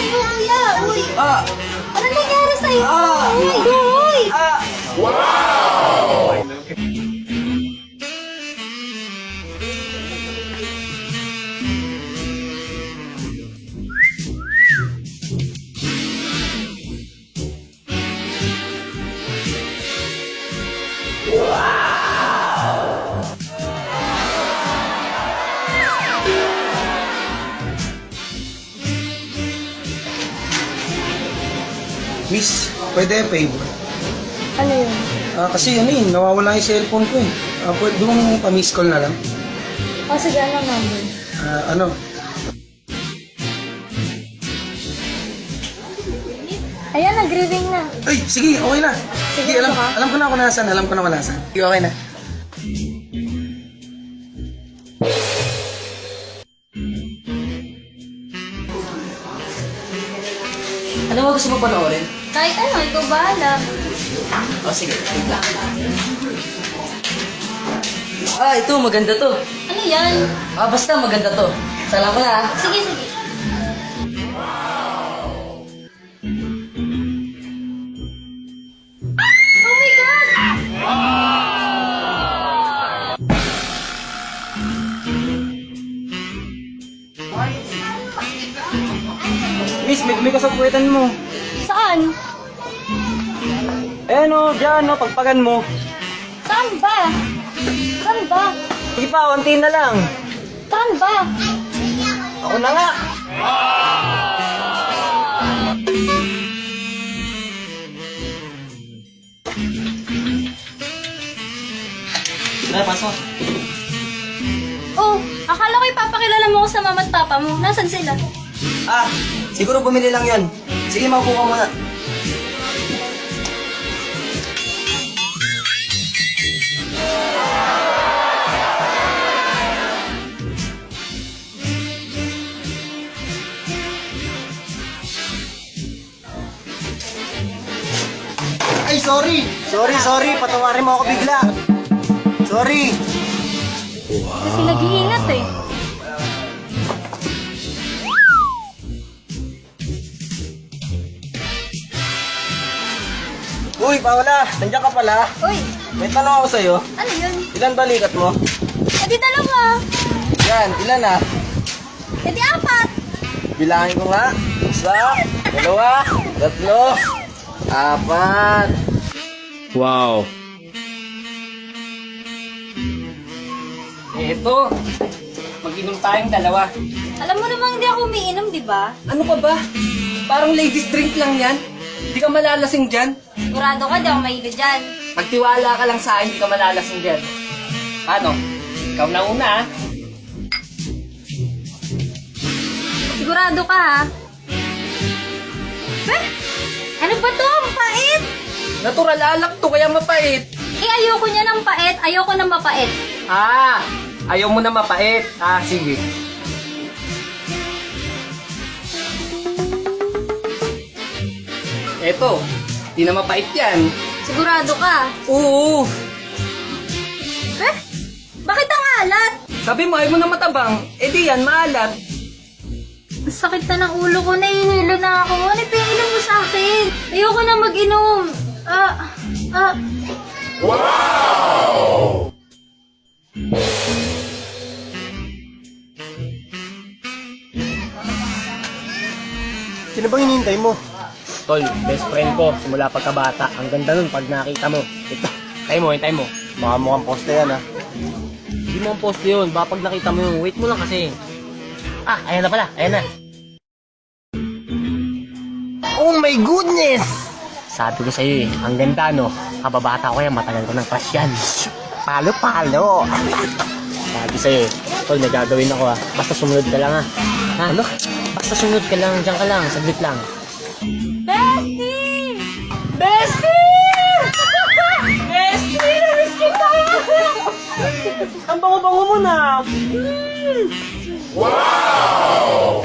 sa'yo, kuya? Uy, Ah! ano nangyari sa'yo? Ah! Uy, uy! Ah! Miss, pwede favor. Ano yun? Kasi nawawala yung cellphone ko eh. Pwede mong pa-miss call na lang. O, sige, anong number? Ano? Ayan, nag-ring na. Ay, sige, okay na. Sige, Sigurado ka? alam ko na kung nasan, alam ko na kung nasan. Sige, okay na. Ano ba gusto mo panoorin? Kahit ano, ikaw bahala. O, sige, wait lang. Ito, maganda to. Ano yan? Basta maganda to. Salam ko na. Sige, sige. Oh my God! Miss, may kasapwetan mo. Saan? Dyan, pagpagan mo. Saan ba? Saan ba? Sige pa, konti na lang. Saan ba? Ako na nga. Na, pasok. Oh, akala ko ipapakilala mo ko sa mama at papa mo. Nasaan sila? Siguro bumili lang yon. Sige, maupo ka muna. Ay, sorry! Sorry. Patawarin mo ako bigla. Sorry. Kasi nag-iingat eh. Uy, Paula! Nandiyan ka pala. Uy, May tanong ako sa'yo. ano yun? Ilan balikat mo? Edi dalawa. Yan, ilan ah? Edi apat. Bilangin ko nga. Isa, dalawa, tatlo, apat. Wow. Eto, mag-inom tayong dalawa. Alam mo namang hindi ako umiinom, di ba? Ano ka ba? Parang ladies drink lang yan. Hindi ka malalasing dyan. Sigurado ka, di ako mahilig dyan. Magtiwala ka lang sa akin, hindi ka malalasing dyan. Paano? Ikaw na una ah. Sigurado ka, ha? Ano ba to? Ang pait! Natural alak to, kaya mapait. Eh, ayoko niya ng pait. Ayoko ng mapait. Ayaw mo na mapait. Sige. Eto, di na mapait yan. Sigurado ka. Oo. Bakit ang alat? Sabi mo, ayaw mo na matabang. Di yan, maalat. Ang sakit na ng ulo ko. Nahihilo na ako. Ano pinainom mo sa akin? Ayoko na mag-inom. Sino bang hinihintay mo? Tol, best friend ko simula pagkabata. Ang ganda nun pag nakita mo. Ito, hintay mo. Mukhang poste yan Hindi mo ang post yun. Baka pag nakita mo yun, wait mo lang kasi. Ayan na pala. Ayan na. Oh my goodness! Sabi ko sa'yo ang ganda no. Kababata ko yan, matagal ko ng crush yan. Palo-palo! Sabi sa'yo Tol, may gagawin ako Basta sumunod ka lang Ano? Basta sumunod ka lang, diyan ka lang, saglit lang. Bestie! Bestie! Bestie! Namiss kita! Ang bango-bango mo na! Wow!